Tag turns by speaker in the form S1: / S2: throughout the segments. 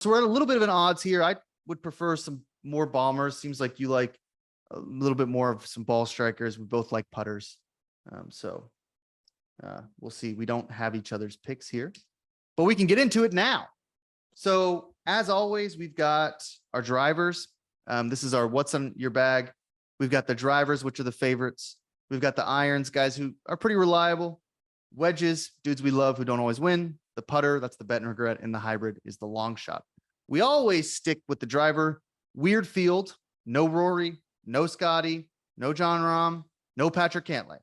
S1: So we're at a little bit of an odds here. I would prefer some more bombers. Seems like you like a little bit more of some ball strikers. We both like putters. We'll see. We don't have each other's picks here, but we can get into it now. So as always, we've got our drivers. This is our what's on your bag. We've got the drivers, which are the favorites. We've got the irons, guys who are pretty reliable. Wedges, dudes we love who don't always win. The putter, that's the bet and regret. And the hybrid is the long shot. We always stick with the driver. Weird field, no Rory, no Scotty, no John Rahm, no Patrick Cantlay.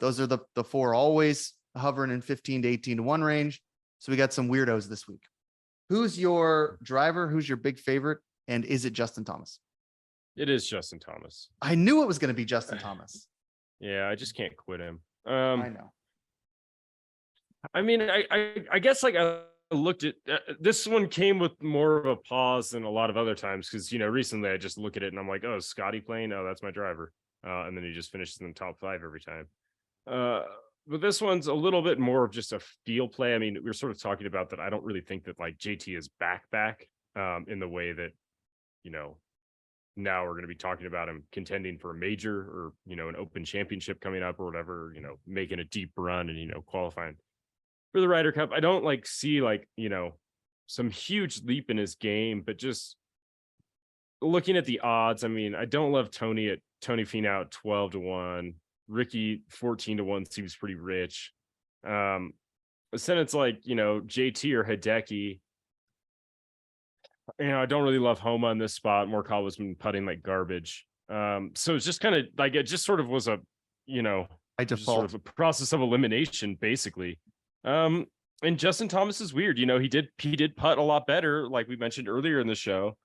S1: Those are the four always hovering in 15 to 18 to 1 range. So we got some weirdos this week. Who's your driver? Who's your big favorite? And is it Justin Thomas?
S2: It is Justin Thomas.
S1: I knew it was going to be Justin Thomas.
S2: Yeah, I just can't quit him.
S1: I know.
S2: I mean, I guess like I looked at this one came with more of a pause than a lot of other times because, you know, recently I just look at it and I'm like, oh, Scotty playing? Oh, that's my driver. And then he just finishes in the top 5 every time. But this one's a little bit more of just a feel play. I mean, we were sort of talking about that. I don't really think that like JT is back in the way that, you know, now we're going to be talking about him contending for a major or, you know, an open championship coming up or whatever, you know, making a deep run and, you know, qualifying for the Ryder Cup. I don't like see like, you know, some huge leap in his game, but just looking at the odds, I mean, I don't love Tony Finau at 12 to 1. Ricky 14 to 1 seems pretty rich. But then it's like, you know, JT or Hideki. You know, I don't really love Homa in this spot. Morikawa's been putting like garbage. So it's just kind of like it just sort of was a, you know,
S1: by default
S2: sort of a process of elimination, basically. And Justin Thomas is weird. You know, he did putt a lot better, like we mentioned earlier in the show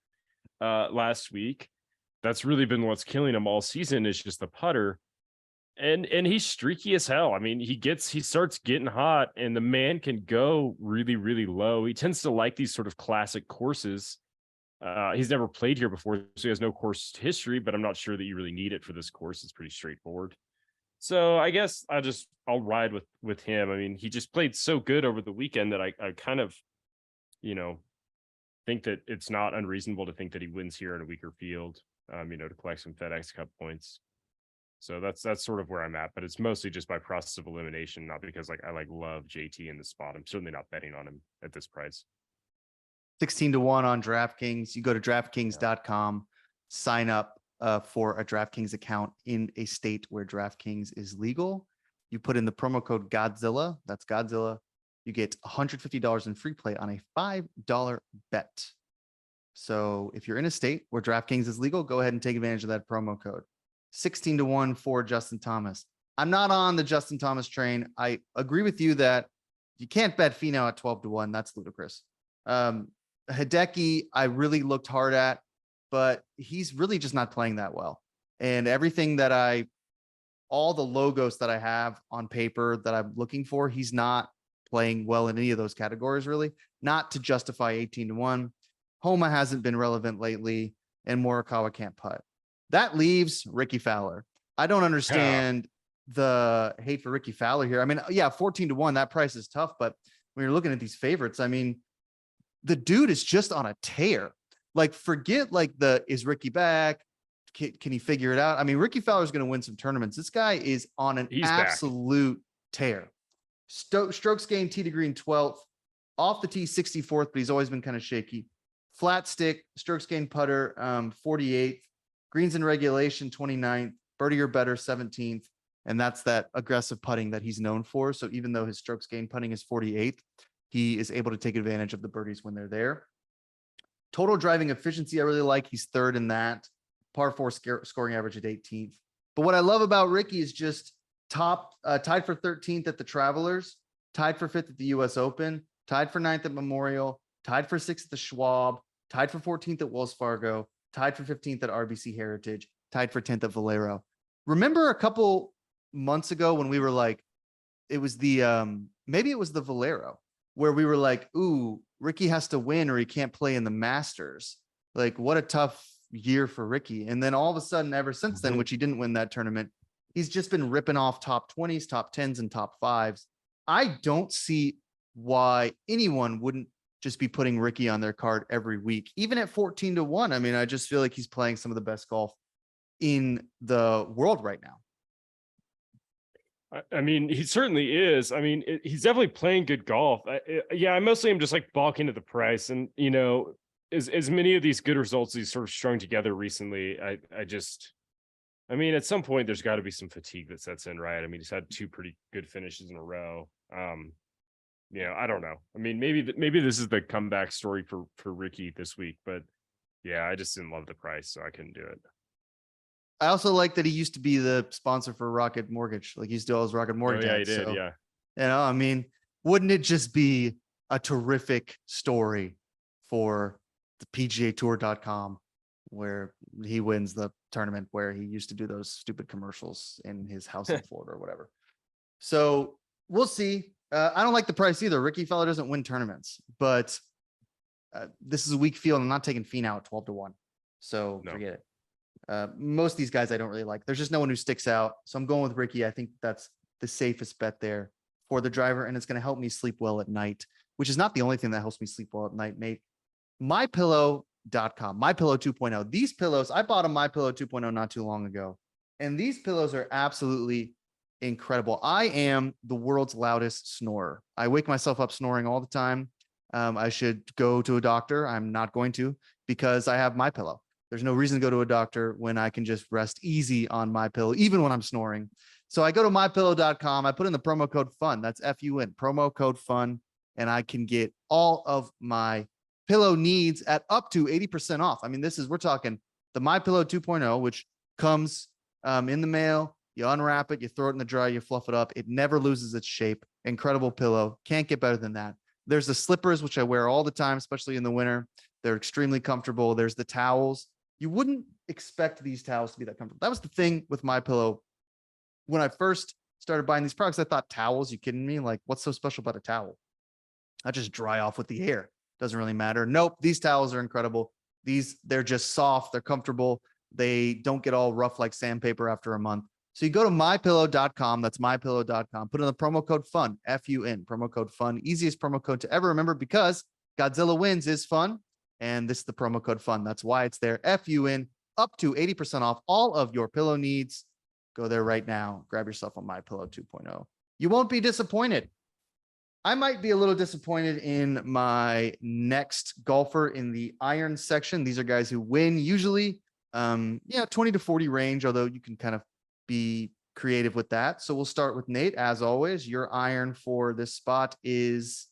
S2: last week. That's really been what's killing him all season is just the putter. And he's streaky as hell. I mean, he starts getting hot and the man can go really, really low. He tends to like these sort of classic courses. He's never played here before, so he has no course history, but I'm not sure that you really need it for this course. It's pretty straightforward. So I guess I'll ride with him. I mean, he just played so good over the weekend that I kind of, you know, think that it's not unreasonable to think that he wins here in a weaker field, you know, to collect some FedEx Cup points. So that's sort of where I'm at, but it's mostly just by process of elimination, not because like I love JT in the spot. I'm certainly not betting on him at this price.
S1: 16 to 1 on DraftKings. You go to DraftKings.com, sign up for a DraftKings account in a state where DraftKings is legal. You put in the promo code Godzilla. That's Godzilla. You get $150 in free play on a $5 bet. So if you're in a state where DraftKings is legal, go ahead and take advantage of that promo code. 16 to 1 for Justin Thomas. I'm not on the Justin Thomas train. I agree with you that you can't bet Finau at 12 to 1. That's ludicrous. Hideki, I really looked hard at, but he's really just not playing that well. And everything that all the logos that I have on paper that I'm looking for, he's not playing well in any of those categories, really. Not to justify 18 to 1. Homa hasn't been relevant lately, and Morikawa can't putt. That leaves Ricky Fowler. I don't understand the hate for Ricky Fowler here. I mean, yeah, 14 to 1, that price is tough, but when you're looking at these favorites, I mean, the dude is just on a tear. Like, forget like is Ricky back? Can he figure it out? I mean, Ricky Fowler is going to win some tournaments. This guy is on an absolute tear. Strokes gained tee to green 12th, off the tee 64th, but he's always been kind of shaky. Flat stick, strokes gained putter 48th. Greens in regulation, 29th, birdie or better, 17th. And that's that aggressive putting that he's known for. So even though his strokes gained putting is 48th, he is able to take advantage of the birdies when they're there. Total driving efficiency, I really like. He's third in that. Par 4 scoring average at 18th. But what I love about Ricky is just tied for 13th at the Travelers, tied for 5th at the US Open, tied for 9th at Memorial, tied for 6th at the Schwab, tied for 14th at Wells Fargo, tied for 15th at RBC Heritage, tied for 10th at Valero. Remember a couple months ago when we were like, it was maybe it was the Valero where we were like, ooh, Ricky has to win or he can't play in the Masters. Like, what a tough year for Ricky. And then all of a sudden, ever since then, which he didn't win that tournament, he's just been ripping off top 20s, top 10s, and top 5s. I don't see why anyone wouldn't just be putting Ricky on their card every week, even at 14-1. I mean, I just feel like he's playing some of the best golf in the world right now.
S2: I mean, he certainly is. I mean, he's definitely playing good golf. I mostly am just like balking at the price, and as many of these good results he's sort of strung together recently, I mean, at some point there's got to be some fatigue that sets in, right? I mean, he's had 2 pretty good finishes in a row. I don't know. I mean, maybe this is the comeback story for Ricky this week, but yeah, I just didn't love the price, so I couldn't do it.
S1: I also like that he used to be the sponsor for Rocket Mortgage. Like, he used to do all his Rocket Mortgage.
S2: Oh yeah,
S1: ads,
S2: he did.
S1: so,
S2: Yeah.
S1: I mean, wouldn't it just be a terrific story for the PGA where he wins the tournament where he used to do those stupid commercials in his house in Florida or whatever. So we'll see. I don't like the price either. Ricky Fowler doesn't win tournaments, but this is a weak field. I'm not taking Finau at 12-1. So forget it. Most of these guys I don't really like. There's just no one who sticks out. So I'm going with Ricky. I think that's the safest bet there for the driver, and it's going to help me sleep well at night, which is not the only thing that helps me sleep well at night, Nate. MyPillow.com, MyPillow 2.0. These pillows, I bought a MyPillow 2.0 not too long ago, and these pillows are absolutely incredible. I am the world's loudest snorer. I wake myself up snoring all the time. I should go to a doctor. I'm not going to, because I have MyPillow. There's no reason to go to a doctor when I can just rest easy on MyPillow, even when I'm snoring. So I go to mypillow.com. I put in the promo code FUN. That's FUN, promo code FUN. And I can get all of my pillow needs at up to 80% off. I mean, we're talking the MyPillow 2.0, which comes in the mail. You unwrap it, you throw it in the dryer, you fluff it up. It never loses its shape. Incredible pillow. Can't get better than that. There's the slippers, which I wear all the time, especially in the winter. They're extremely comfortable. There's the towels. You wouldn't expect these towels to be that comfortable. That was the thing with MyPillow. When I first started buying these products, I thought, towels? You kidding me? Like, what's so special about a towel? I just dry off with the air. Doesn't really matter. Nope. These towels are incredible. They're just soft. They're comfortable. They don't get all rough like sandpaper after a month. So you go to mypillow.com. That's mypillow.com. Put in the promo code FUN, FUN, promo code FUN. Easiest promo code to ever remember, because Godzilla Wins is fun. And this is the promo code FUN. That's why it's there. FUN, up to 80% off all of your pillow needs. Go there right now. Grab yourself a MyPillow 2.0. You won't be disappointed. I might be a little disappointed in my next golfer in the iron section. These are guys who win usually, 20 to 40 range, although you can kind of be creative with that. So we'll start with Nate. As always, your iron for this spot is,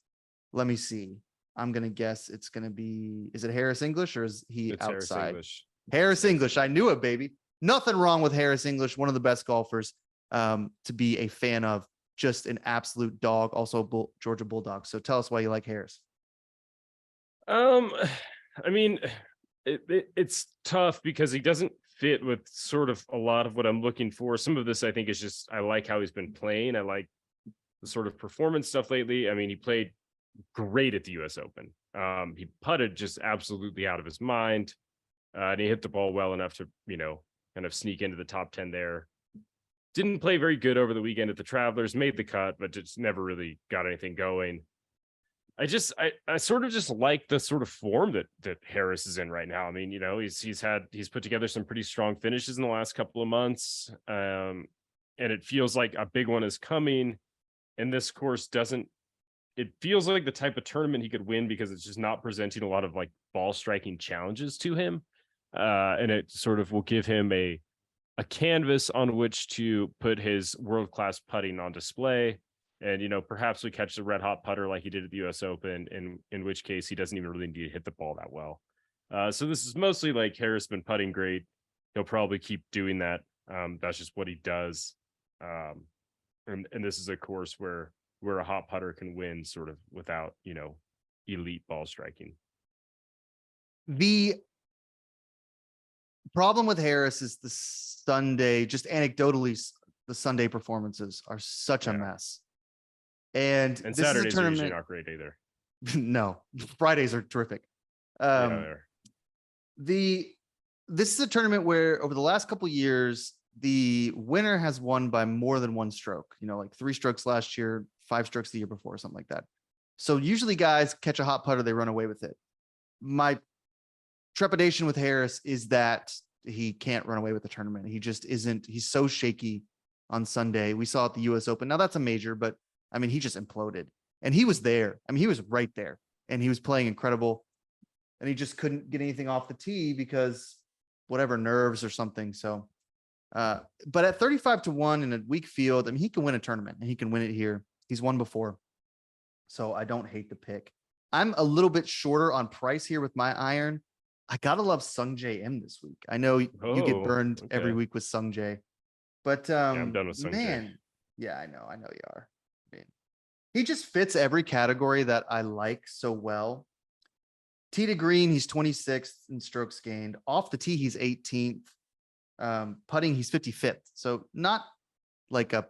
S1: let me see. I'm going to guess it's going to be, is it Harris English or is he outside?
S2: Harris English.
S1: Harris English. I knew it, baby. Nothing wrong with Harris English. One of the best golfers to be a fan of. Just an absolute dog. Also Georgia Bulldog. So tell us why you like Harris.
S2: I mean, it's tough because he doesn't fit with sort of a lot of what I'm looking for. Some of this I think is just, I like how he's been playing. I like the sort of performance stuff lately. I mean, he played great at the US Open. He putted just absolutely out of his mind. And he hit the ball well enough to, kind of sneak into the top 10 there. Didn't play very good over the weekend at the Travelers, made the cut, but just never really got anything going. I sort of just like the sort of form that Harris is in right now. I mean, he's put together some pretty strong finishes in the last couple of months. And it feels like a big one is coming. And this course it feels like the type of tournament he could win because it's just not presenting a lot of like ball striking challenges to him. And it sort of will give him a canvas on which to put his world-class putting on display. And, perhaps we catch the red hot putter like he did at the US Open, in which case he doesn't even really need to hit the ball that well. So this is mostly like Harris been putting great. He'll probably keep doing that. That's just what he does. And this is a course where a hot putter can win sort of without, elite ball striking.
S1: The problem with Harris is the Sunday, just anecdotally, the Sunday performances are such a mess. And this
S2: Saturdays
S1: is a tournament,
S2: are usually not great either.
S1: No, Fridays are terrific. This is a tournament where over the last couple of years, the winner has won by more than one stroke, like 3 strokes last year, 5 strokes the year before, something like that. So usually guys catch a hot putter, they run away with it. My trepidation with Harris is that he can't run away with the tournament. He just isn't. He's so shaky on Sunday. We saw at the US Open. Now that's a major, but I mean, he just imploded and he was there. I mean, he was right there and he was playing incredible and he just couldn't get anything off the tee because whatever nerves or something. So, but at 35-1 in a weak field, I mean, he can win a tournament and he can win it here. He's won before. So I don't hate the pick. I'm a little bit shorter on price here with my iron. I gotta love Sung J M this week. I know you get burned every week with Sung J, but
S2: I'm done with Sung
S1: man,
S2: J.
S1: yeah, I know you are. I mean, he just fits every category that I like so well. Tee to green, he's 26th in strokes gained. Off the tee, he's 18th. Putting, he's 55th. So not like a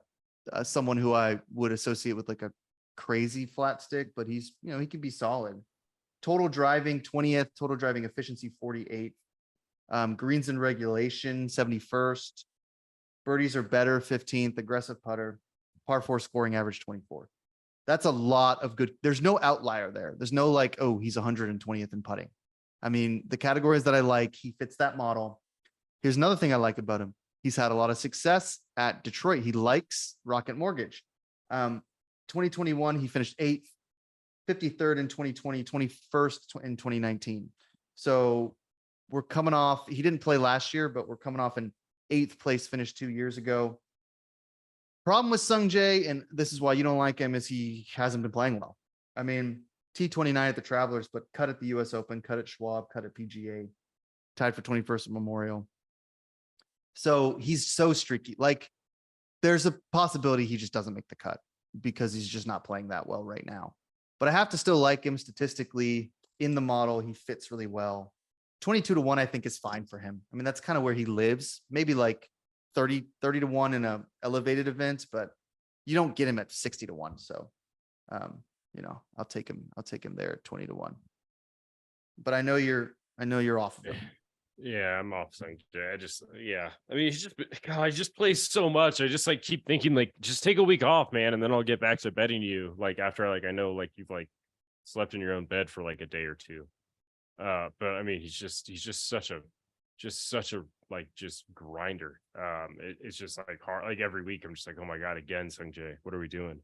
S1: someone who I would associate with like a crazy flat stick, but he's, he can be solid. Total driving 20th, total driving efficiency 48th. Greens in regulation 71st. Birdies are better 15th. Aggressive putter. Par 4 scoring average 24th. That's a lot of good. There's no outlier there. There's no like, oh, he's 120th in putting. I mean, the categories that I like, he fits that model. Here's another thing I like about him. He's had a lot of success at Detroit. He likes Rocket Mortgage. 2021, he finished 8th, 53rd in 2020, 21st in 2019. So we're coming off, he didn't play last year, but we're coming off an 8th place finish 2 years ago. Problem with Sung Jae, and this is why you don't like him, is he hasn't been playing well. I mean, T29 at the Travelers, but cut at the US Open, cut at Schwab, cut at PGA, tied for 21st at Memorial. So he's so streaky. Like there's a possibility he just doesn't make the cut because he's just not playing that well right now. But I have to still like him statistically in the model. He fits really well. 22-1, I think is fine for him. I mean, that's kind of where he lives. Maybe like 30-1 in a elevated event, but you don't get him at 60-1. So, I'll take him there at 20-1. But I know you're off of him.
S2: Yeah, I'm off Sung Jae. I mean, he just plays so much. I just like keep thinking like, just take a week off, man, and then I'll get back to betting you. Like after I know like you've like slept in your own bed for like a day or two. But I mean, he's just such a like just grinder. It's just like hard. Like every week, I'm just like, oh my god, again, Sung Jae, what are we doing?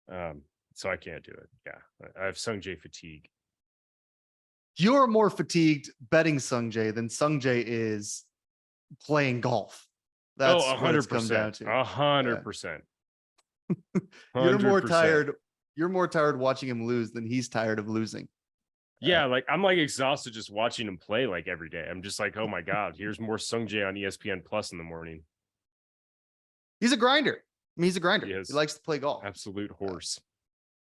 S2: So I can't do it. Yeah, I have Sung Jae fatigue.
S1: You're more fatigued betting Sung Jae than Sung Jae is playing golf. That's
S2: 100%. 100%.
S1: You're more tired. You're more tired watching him lose than he's tired of losing.
S2: Yeah, like I'm like exhausted just watching him play like every day. I'm just like, oh my god, here's more Sung Jae on ESPN Plus in the morning.
S1: He's a grinder. I mean, he's a grinder. He likes to play golf.
S2: Absolute horse.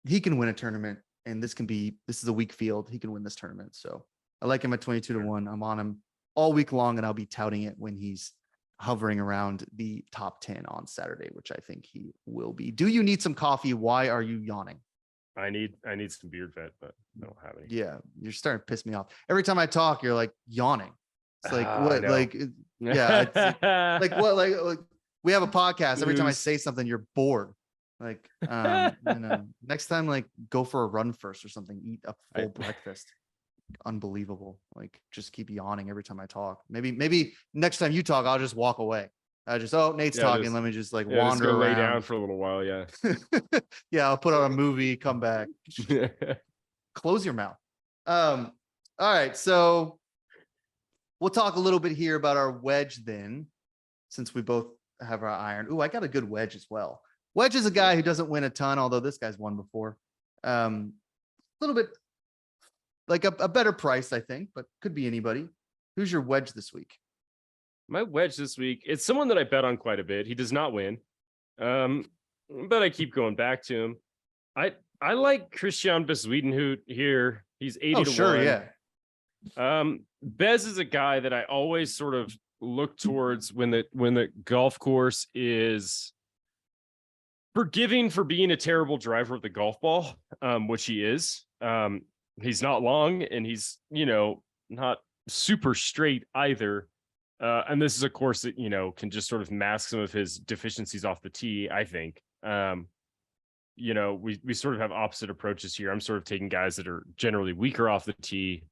S1: He can win a tournament, and this is a weak field. He can win this tournament. So I like him at 22-1. I'm on him all week long, and I'll be touting it when he's hovering around the top 10 on Saturday, which I think he will be. Do you need some coffee? Why are you yawning?
S2: I need some beard vet, but I don't have any.
S1: Yeah, you're starting to piss me off. Every time I talk, you're like yawning. It's like what? Like yeah, like what? Like we have a podcast. Every time I say something, you're bored. Like next time, like go for a run first or something. Eat a full breakfast. Unbelievable. Like just keep yawning every time I talk. Maybe next time you talk, I'll just walk away. Nate's talking. Let me just like wander around.
S2: Lay down for a little while. Yeah.
S1: Yeah. I'll put on a movie, come back. Close your mouth. All right. So we'll talk a little bit here about our wedge then, since we both have our iron. Ooh, I got a good wedge as well. Wedge is a guy who doesn't win a ton, although this guy's won before. A little bit like a better price, I think, but could be anybody. Who's your wedge this week?
S2: My wedge this week, it's someone that I bet on quite a bit. He does not win. But I keep going back to him. I like Christian Bezuidenhout here. He's 80-1.
S1: Sure, yeah.
S2: Bez is a guy that I always sort of look towards when the golf course is forgiving for being a terrible driver of the golf ball, which he is. He's not long and he's, not super straight either. And this is a course that, can just sort of mask some of his deficiencies off the tee, I think. we sort of have opposite approaches here. I'm sort of taking guys that are generally weaker off the tee,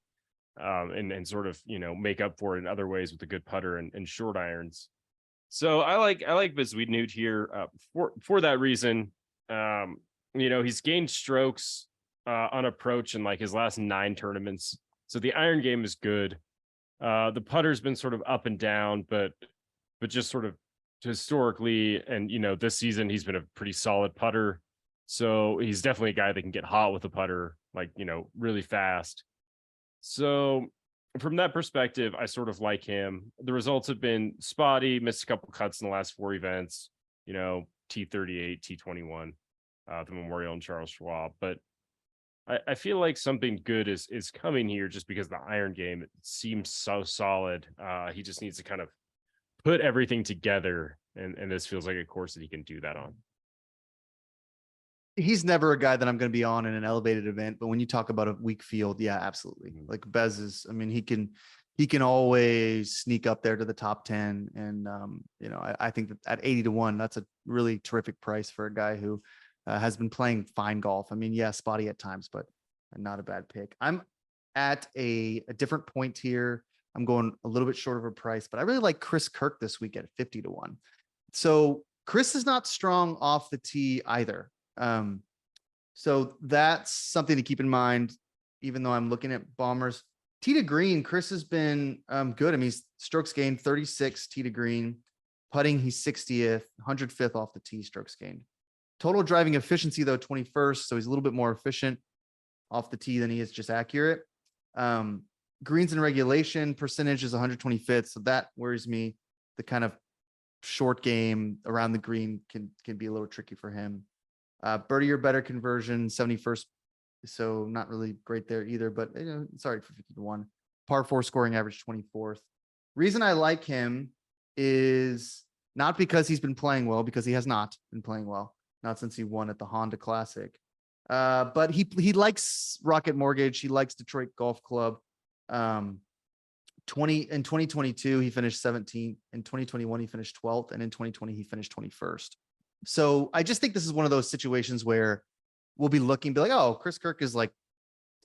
S2: and sort of, make up for it in other ways with a good putter and short irons. So I like Bisweednute here for that reason. He's gained strokes on approach in like his last 9 tournaments. So the iron game is good. The putter's been sort of up and down, but just sort of historically, and this season he's been a pretty solid putter. So he's definitely a guy that can get hot with a putter, like, really fast. So from that perspective, I sort of like him. The results have been spotty, missed a couple cuts in the last 4 events, T38, T21, the Memorial and Charles Schwab. But I feel like something good is coming here just because the iron game, it seems so solid. He just needs to kind of put everything together. And this feels like a course that he can do that on.
S1: He's never a guy that I'm going to be on in an elevated event, but when you talk about a weak field, yeah, absolutely. Like Bez is, I mean, he can always sneak up there to the top 10. And, I think that at 80-1, that's a really terrific price for a guy who has been playing fine golf. I mean, yeah, spotty at times, but not a bad pick. I'm at a different point here. I'm going a little bit short of a price, but I really like Chris Kirk this week at 50-1. So Chris is not strong off the tee either. So that's something to keep in mind, even though I'm looking at bombers. Tee to green, Chris has been good. I mean, he's strokes gained 36 tee to green. Putting, he's 60th, 105th off the tee, strokes gained. Total driving efficiency, though, 21st. So he's a little bit more efficient off the tee than he is just accurate. Greens in regulation percentage is 125th. So that worries me. The kind of short game around the green can be a little tricky for him. Birdie or better conversion, 71st. So not really great there either, but sorry for 50-1. Par 4 scoring average 24th. Reason I like him is not because he's been playing well, because he has not been playing well, not since he won at the Honda Classic. But he likes Rocket Mortgage. He likes Detroit Golf Club. In 2022, he finished 17th. In 2021, he finished 12th. And in 2020, he finished 21st. So I just think this is one of those situations where we'll be looking, be like, oh, Chris Kirk is like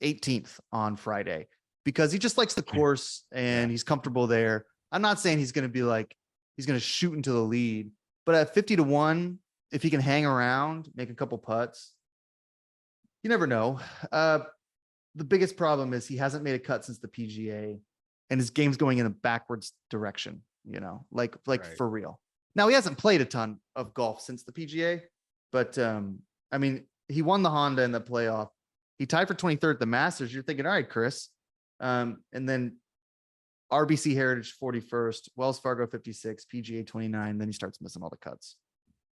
S1: 18th on Friday because he just likes the course and he's comfortable there. I'm not saying he's going to be like, he's going to shoot into the lead, but at 50-1, if he can hang around, make a couple putts, you never know. The biggest problem is he hasn't made a cut since the PGA and his game's going in a backwards direction, like right. For real. Now, he hasn't played a ton of golf since the PGA, but I mean, he won the Honda in the playoff. He tied for 23rd at the Masters. You're thinking, all right, Chris. And then RBC Heritage 41st, Wells Fargo 56, PGA 29. Then he starts missing all the cuts.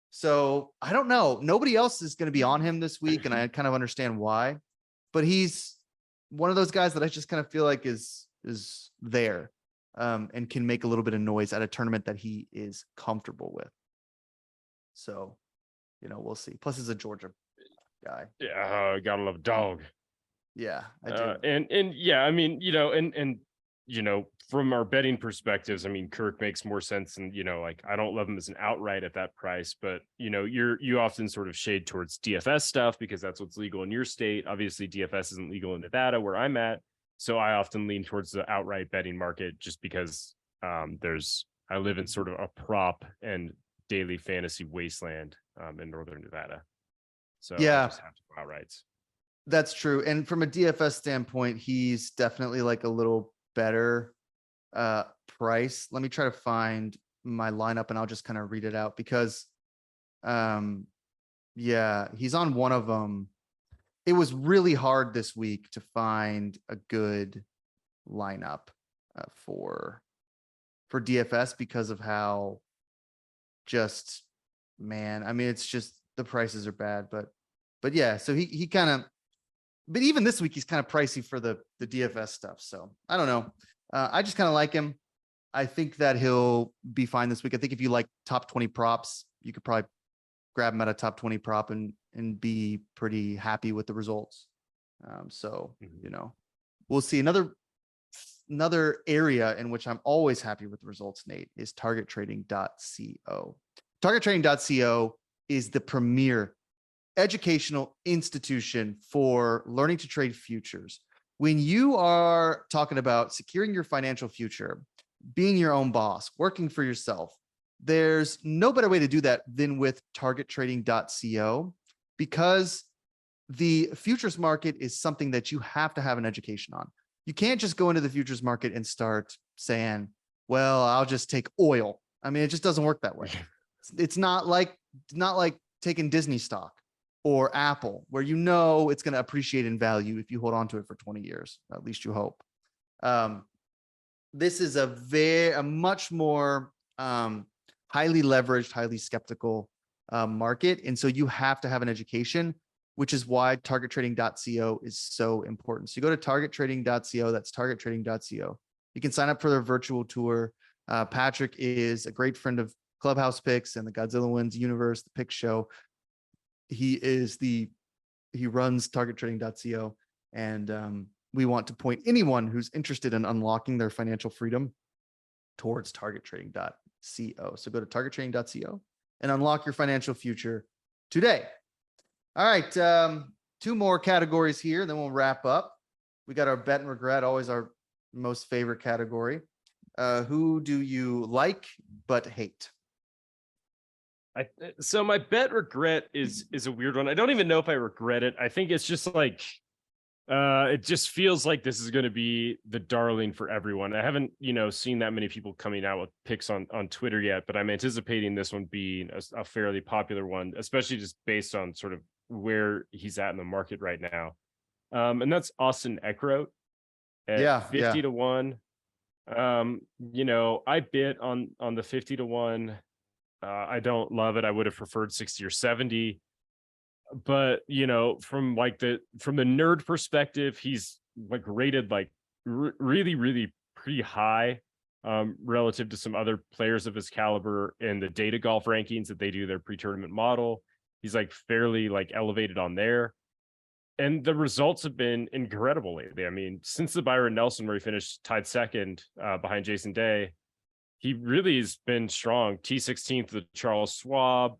S1: So I don't know. Nobody else is going to be on him this week, and I kind of understand why. But he's one of those guys that I just kind of feel like is there. And can make a little bit of noise at a tournament that he is comfortable with. So, we'll see. Plus, he's a Georgia guy.
S2: Yeah, gotta love dog.
S1: Yeah, I do.
S2: And yeah, I mean, and from our betting perspectives, I mean, Kirk makes more sense, and like I don't love him as an outright at that price, but you often sort of shade towards DFS stuff because that's what's legal in your state. Obviously, DFS isn't legal in Nevada, where I'm at. So I often lean towards the outright betting market just because I live in sort of a prop and daily fantasy wasteland in Northern Nevada. So
S1: yeah,
S2: I just have to go outrights.
S1: That's true. And from a DFS standpoint, he's definitely like a little better price. Let me try to find my lineup and I'll just kind of read it out because he's on one of them. It was really hard this week to find a good lineup for DFS because of how I mean, it's just the prices are bad, but yeah, so he kind of, but even this week, he's kind of pricey for the DFS stuff. So I don't know. I just kind of like him. I think that he'll be fine this week. I think if you like top 20 props, you could probably grab him at a top 20 prop and be pretty happy with the results. We'll see. Another area in which I'm always happy with the results, Nate, is targettrading.co. Targettrading.co is the premier educational institution for learning to trade futures. When you are talking about securing your financial future, being your own boss, working for yourself, there's no better way to do that than with targettrading.co, because the futures market is something that you have to have an education on. You can't just go into the futures market and start saying, well, I'll just take oil. I mean, it just doesn't work that way. It's not like taking Disney stock or Apple, where you know it's going to appreciate in value if you hold on to it for 20 years, at least you hope. This is a much more highly leveraged, highly skeptical market. And so you have to have an education, which is why targettrading.co is so important. So you go to targettrading.co, that's targettrading.co. You can sign up for their virtual tour. Patrick is a great friend of Clubhouse Picks and the Godzilla Wins universe, the Pick Show. He runs targettrading.co, and we want to point anyone who's interested in unlocking their financial freedom towards targettrading.co. So go to targettrading.co and unlock your financial future today. All right, 2 more categories here, then we'll wrap up. We got our bet and regret, always our most favorite category. Who do you like but hate?
S2: So my bet regret is a weird one. I don't even know if I regret it. I think it's just like it just feels like this is going to be the darling for everyone. I haven't, seen that many people coming out with picks on Twitter yet, but I'm anticipating this one being a fairly popular one, especially just based on sort of where he's at in the market right now. And that's Austin Eckroat at 50 to 1. I bid on the 50 to 1. I don't love it. I would have preferred 60 or 70. But from the nerd perspective, he's like rated like really, really pretty high relative to some other players of his caliber in the data golf rankings that they do their pre-tournament model. He's like fairly like elevated on there. And the results have been incredible lately. I mean, since the Byron Nelson, where he finished tied second behind Jason Day, he really has been strong. T16th, the Charles Schwab,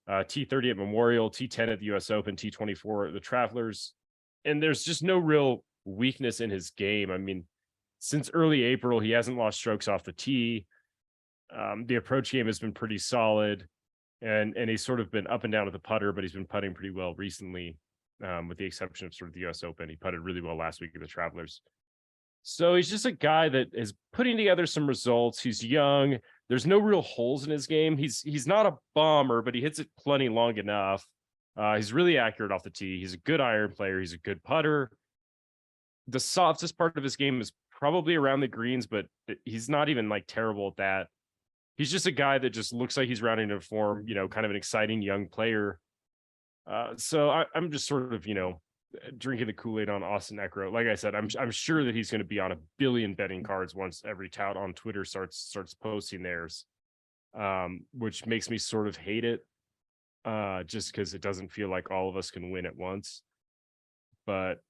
S2: T30 at Memorial, T10 at the US Open, T24 at the Travelers. And there's just no real weakness in his game. I mean, since early April, he hasn't lost strokes off the tee. The approach game has been pretty solid. And he's sort of been up and down with the putter, but he's been putting pretty well recently, with the exception of sort of the US Open. He putted really well last week at the Travelers. So he's just a guy that is putting together some results. He's young. There's no real holes in his game. He's not a bomber, but he hits it plenty long enough. He's really accurate off the tee. He's a good iron player. He's a good putter. The softest part of his game is probably around the greens, but he's not even like terrible at that. He's just a guy that just looks like he's rounding into form, kind of an exciting young player. So I'm just sort of, drinking the Kool-Aid on Austin Eckroat. Like I said, I'm sure that he's going to be on a billion betting cards once every tout on Twitter starts posting theirs, which makes me sort of hate it, just because it doesn't feel like all of us can win at once. But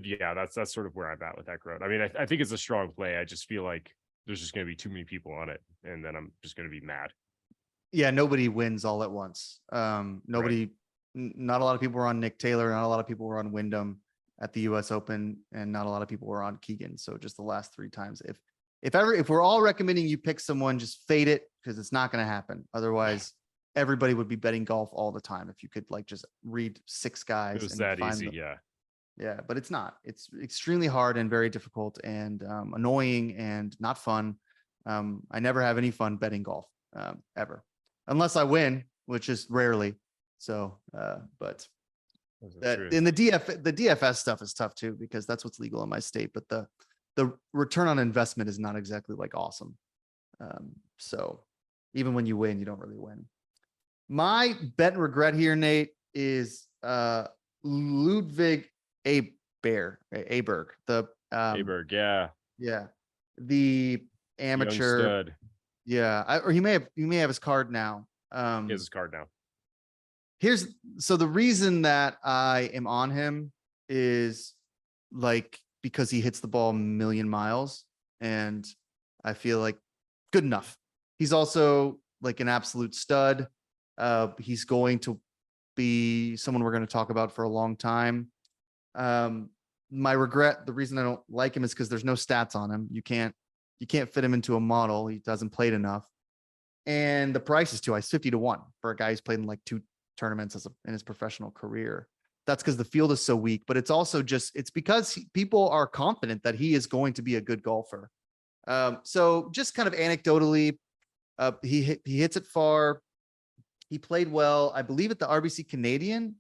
S2: yeah, that's sort of where I'm at with Eckroat. I mean, I think it's a strong play. I just feel like there's just going to be too many people on it, and then I'm just going to be mad.
S1: Yeah, nobody wins all at once. Nobody. Right. Not a lot of people were on Nick Taylor. Not a lot of people were on Wyndham at the US Open, and not a lot of people were on Keegan. So just the last 3 times. If we're all recommending you pick someone, just fade it, because it's not going to happen. Otherwise, everybody would be betting golf all the time if you could like just read 6 guys.
S2: It was that easy,
S1: them. Yeah, but it's not. It's extremely hard and very difficult and annoying and not fun. I never have any fun betting golf ever, unless I win, which is rarely. So, but that in the DFS stuff is tough too, because that's what's legal in my state, but the return on investment is not exactly like awesome. So even when you win, you don't really win. My bet and regret here, Nate, is Ludwig Aberg, the
S2: Aberg, yeah,
S1: the amateur, or he may have his card now.
S2: He has his card now.
S1: So the reason that I am on him is like because he hits the ball a million miles, and I feel like good enough. He's also like an absolute stud. He's going to be someone we're going to talk about for a long time. My regret, the reason I don't like him is because there's no stats on him. You can't fit him into a model. He doesn't play enough. And the price is too high. It's 50-1 for a guy who's played in like 2 tournaments in his professional career. That's because the field is so weak, but it's also just, it's because people are confident that he is going to be a good golfer. So just kind of anecdotally, he hits it far. He played well, I believe, at the RBC Canadian.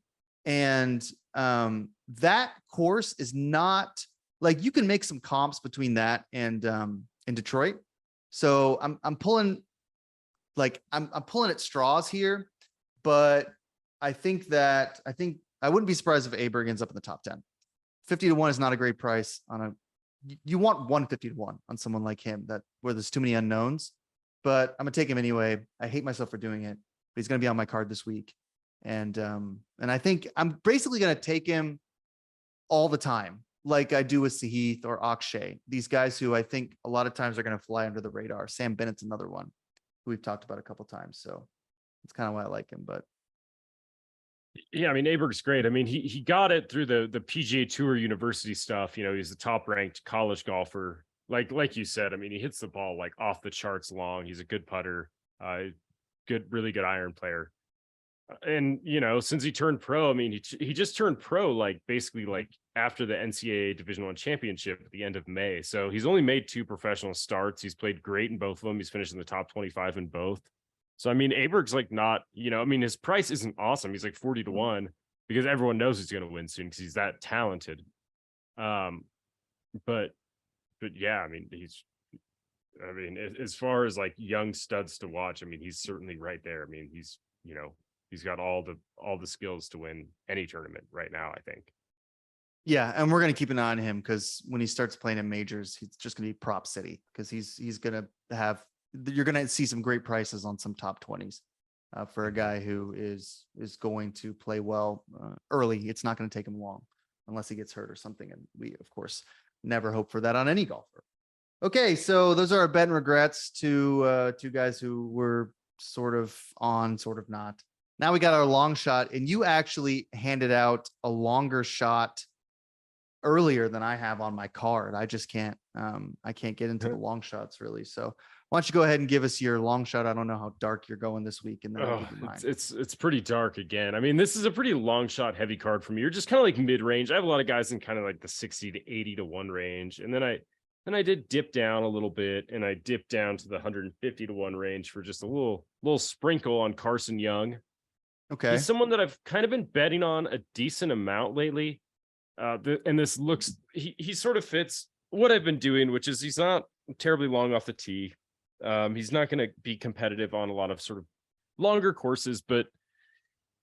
S1: And that course is not like, you can make some comps between that and in Detroit. So I'm pulling at straws here, but I think I wouldn't be surprised if Aberg ends up in the top 10. 50-1 is not a great price on a, you want 150-1 on someone like him where there's too many unknowns, but I'm gonna take him anyway. I hate myself for doing it, but he's gonna be on my card this week. And I think I'm basically gonna take him all the time, like I do with Sahith or Akshay, these guys who I think a lot of times are gonna fly under the radar. Sam Bennett's another one who we've talked about a couple times. So that's kind of why I like him. But
S2: yeah, I mean, Aberg's great. I mean, he got it through the PGA Tour university stuff. You know, he's a top ranked college golfer. Like you said, I mean, he hits the ball like off the charts long. He's a good putter, really good iron player. And you know, since he turned pro, I mean, he just turned pro like basically like after the NCAA Division I championship at the end of May. So he's only made 2 professional starts. He's played great in both of them. He's finished in the top 25 in both. So I mean, Aberg's like not, you know, I mean, his price isn't awesome. He's like 40-1 because everyone knows he's going to win soon because he's that talented. But yeah, I mean, as far as like young studs to watch, I mean, he's certainly right there. I mean, he's, you know, he's got all the skills to win any tournament right now, I think.
S1: Yeah, and we're going to keep an eye on him because when he starts playing in majors, he's just going to be prop city because he's going to have, you're going to see some great prices on some top 20s for a guy who is going to play well early. It's not going to take him long unless he gets hurt or something. And we, of course, never hope for that on any golfer. Okay, so those are our bet and regrets to 2 guys who were sort of on, sort of not. Now we got our long shot, and you actually handed out a longer shot earlier than I have on my card. I just can't, I can't get into the long shots really. So why don't you go ahead and give us your long shot? I don't know how dark you're going this week. And then I'll give you mine.
S2: It's pretty dark again. I mean, this is a pretty long shot heavy card for me. You're just kind of like mid range. I have a lot of guys in kind of like the 60 to 80-1 range. And then I did dip down a little bit, and I dipped down to the 150-1 range for just a little sprinkle on Carson Young.
S1: Okay.
S2: He's someone that I've kind of been betting on a decent amount lately. And this looks, he sort of fits what I've been doing, which is he's not terribly long off the tee. He's not going to be competitive on a lot of sort of longer courses, but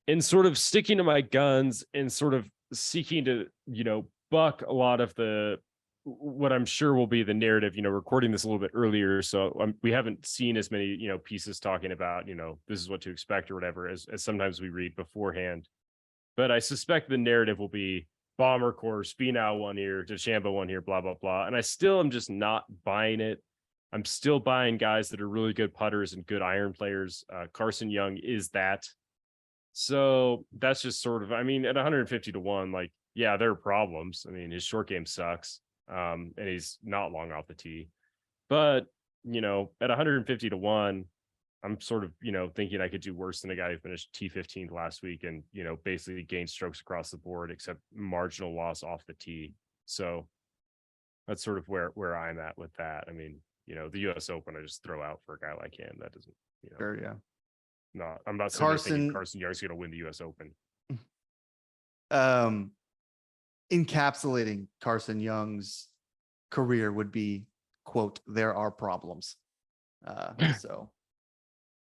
S2: in sort of sticking to my guns and sort of seeking to, you know, buck a lot of what I'm sure will be the narrative, you know, recording this a little bit earlier. So we haven't seen as many, you know, pieces talking about, you know, this is what to expect or whatever, as sometimes we read beforehand. But I suspect the narrative will be bomber course, Finau 1 year, DeChambeau 1 year, blah, blah, blah. And I still am just not buying it. I'm still buying guys that are really good putters and good iron players. Carson Young is that. So that's just sort of, I mean, at 150-1, like, yeah, there are problems. I mean, his short game sucks. And he's not long off the tee. But, you know, at 150-1, I'm sort of, you know, thinking I could do worse than a guy who finished T15 last week and, you know, basically gained strokes across the board, except marginal loss off the tee. So that's sort of where I'm at with that. I mean, you know, the US Open, I just throw out for a guy like him. That doesn't, you know,
S1: sure, yeah.
S2: No, I'm not thinking Carson Young's going to win the US Open.
S1: Encapsulating Carson Young's career would be, quote, there are problems. So,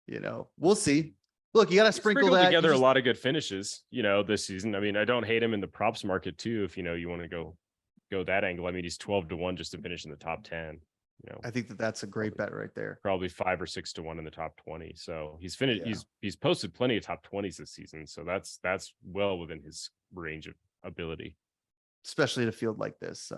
S1: you know, we'll see. Look, you got to sprinkle that
S2: together a lot of good finishes, you know, this season. I mean, I don't hate him in the props market too, if, you know, you want to go that angle. I mean, he's 12-1 just to finish in the top 10. You know,
S1: I think that's a great bet right there.
S2: Probably 5 or 6-1 in the top 20. So he's finished. Yeah. He's posted plenty of top 20s this season. So that's well within his range of ability,
S1: especially at a field like this.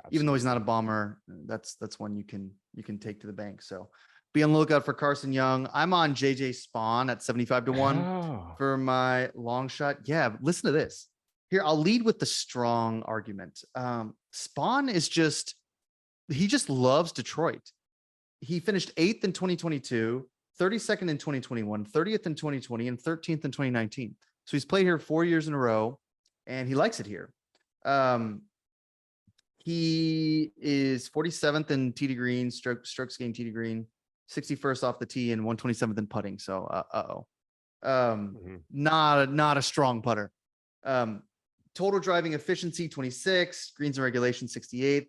S1: Even though he's not a bomber, that's one you can take to the bank. So Be on the lookout for Carson Young. I'm on JJ Spawn at 75-1
S2: Oh.
S1: for my long shot. Yeah, listen to this. Here, I'll lead with the strong argument. Spawn is he just loves Detroit. He finished 8th in 2022, 32nd in 2021, 30th in 2020, and 13th in 2019. So he's played here 4 years in a row, and he likes it here. He is 47th in tee to green, strokes gained tee to green, 61st off the tee, and 127th in putting. So, not a strong putter. Total driving efficiency 26, greens and regulation 68,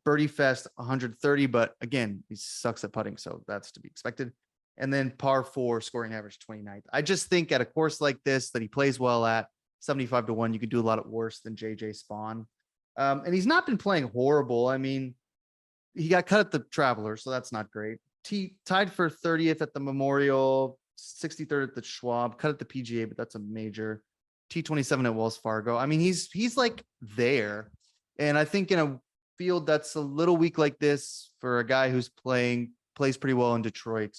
S1: birdie fest 130. But again, he sucks at putting, so that's to be expected. And then par 4 scoring average 29th. I just think at a course like this that he plays well at 75-1, you could do a lot worse than JJ Spawn. And he's not been playing horrible. I mean, he got cut at the Travelers, so that's not great. Tied for 30th at the Memorial, 63rd at the Schwab, cut at the PGA, but that's a major. T27 at Wells Fargo. I mean, he's like there. And I think in a field that's a little weak like this for a guy who's plays pretty well in Detroit,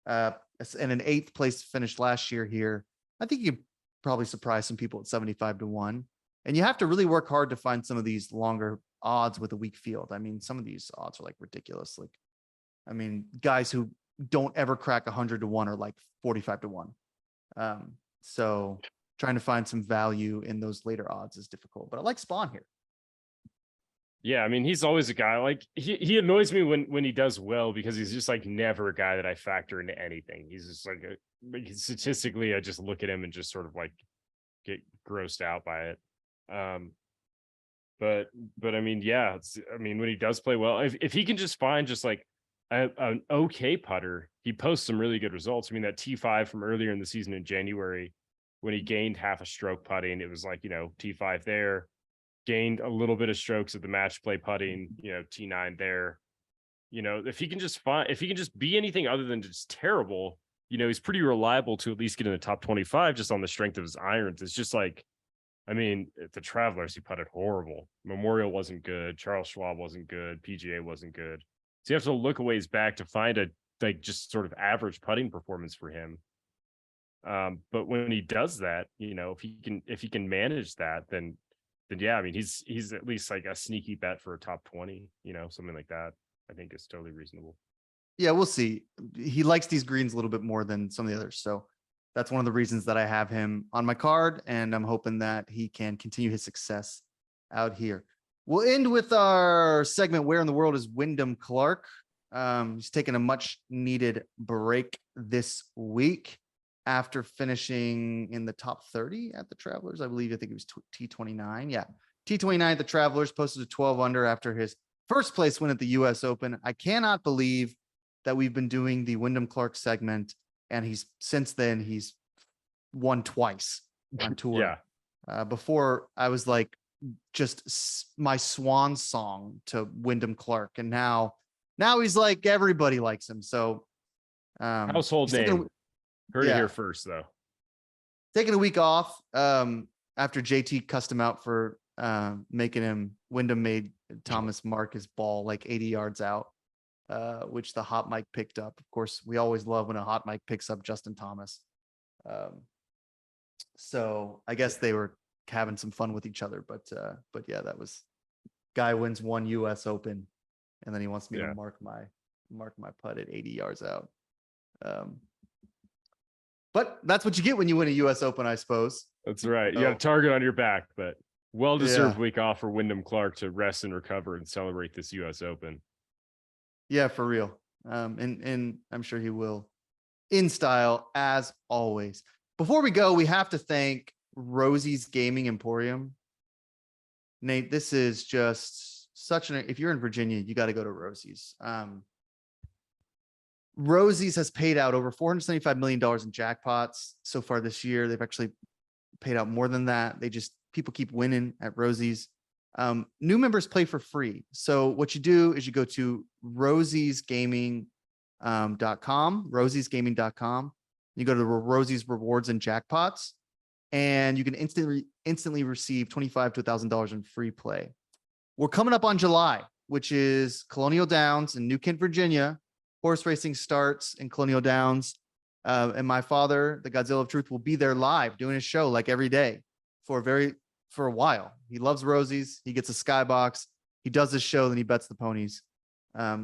S1: and an 8th place finish last year here, I think you could probably surprise some people at 75-1. And you have to really work hard to find some of these longer odds with a weak field. I mean, some of these odds are like ridiculous. Like, I mean, guys who don't ever crack 100-1 are like 45-1. So trying to find some value in those later odds is difficult, but I like Spawn here.
S2: Yeah, I mean, he's always a guy like he annoys me when he does well, because he's just like never a guy that I factor into anything. He's just like statistically, I just look at him and just sort of like get grossed out by it. But I mean, yeah, I mean, when he does play well, if he can just find just like an okay putter, he posts some really good results. I mean, that T5 from earlier in the season in January, when he gained half a stroke putting, it was like, T5 there, gained a little bit of strokes at the match play putting, T9 there. If he can just be anything other than just terrible, he's pretty reliable to at least get in the top 25 just on the strength of his irons. It's just like, I mean, at the Travelers, he putted horrible. Memorial wasn't good. Charles Schwab wasn't good. PGA wasn't good. So you have to look a ways back to find a just sort of average putting performance for him. But when he does that, if he can manage that, then yeah, I mean, he's at least like a sneaky bet for a top 20, something like that. I think is totally reasonable.
S1: Yeah, we'll see. He likes these greens a little bit more than some of the others. So that's one of the reasons that I have him on my card, and I'm hoping that he can continue his success out here. We'll end with our segment, Where in the World is Wyndham Clark? He's taking a much needed break this week after finishing in the top 30 at the Travelers. I think it was T29. Yeah. T29 at the Travelers, posted a 12 under after his first place win at the US Open. I cannot believe that we've been doing the Wyndham Clark segment, and since then he's won twice on tour.
S2: Yeah.
S1: Before I was like just my swan song to Wyndham Clark, and now he's like everybody likes him. So
S2: household name. Heard it here first, though.
S1: Taking a week off after JT cussed him out for making him. Wyndham made Thomas mark his ball like 80 yards out, which the hot mic picked up. Of course, we always love when a hot mic picks up Justin Thomas. So I guess they were having some fun with each other, but yeah, that was guy wins one US Open, and then he wants me to mark my putt at 80 yards out. But that's what you get when you win a US Open, I suppose.
S2: That's right. You got a target on your back, but well-deserved week off for Wyndham Clark to rest and recover and celebrate this US Open.
S1: Yeah, for real. And I'm sure he will, in style, as always. Before we go, we have to thank Rosie's Gaming Emporium. Nate, this is just if you're in Virginia, you got to go to Rosie's. Rosie's has paid out over $475 million in jackpots so far this year. They've actually paid out more than that. People keep winning at Rosie's. New members play for free. So what you do is you go to rosiesgaming.com, rosiesgaming.com. You go to the Rosie's Rewards and Jackpots, and you can instantly receive $25 to $1,000 in free play. We're coming up on July, which is Colonial Downs in New Kent, Virginia. horse racing starts in Colonial Downs. And my father, the Godzilla of Truth, will be there live doing his show like every day for a while. He loves Rosie's. He gets a skybox. He does his show, then he bets the ponies.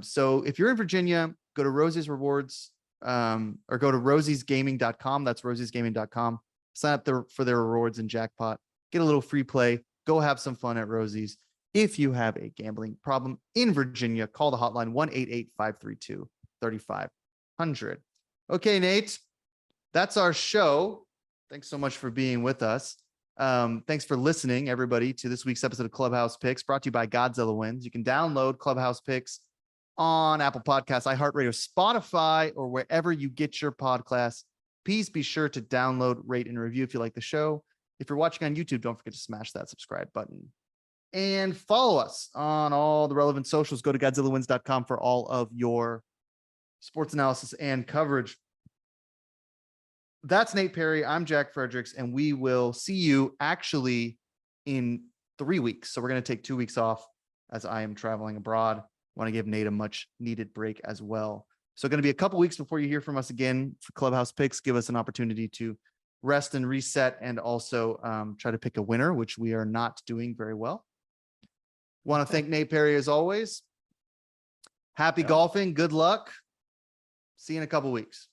S1: So if you're in Virginia, go to Rosie's Rewards or go to rosiesgaming.com. That's rosiesgaming.com. Sign up there for their rewards and jackpot. Get a little free play. Go have some fun at Rosie's. If you have a gambling problem in Virginia, call the hotline 1-888-532-3500. Okay, Nate, that's our show. Thanks so much for being with us. Thanks for listening, everybody, to this week's episode of Clubhouse Picks, brought to you by Godzilla Wins. You can download Clubhouse Picks on Apple Podcasts, iHeartRadio, Spotify, or wherever you get your podcast. Please be sure to download, rate, and review if you like the show. If you're watching on YouTube, don't forget to smash that subscribe button. And follow us on all the relevant socials. Go to GodzillaWins.com for all of your sports analysis and coverage. That's Nate Perry. I'm Jack Fredericks, and we will see you actually in 3 weeks. So we're going to take 2 weeks off as I am traveling abroad. Want to give Nate a much needed break as well. So going to be a couple weeks before you hear from us again for Clubhouse Picks. Give us an opportunity to rest and reset, and also try to pick a winner, which we are not doing very well. Want to thank Nate Perry as always. Happy golfing. Good luck. See you in a couple weeks.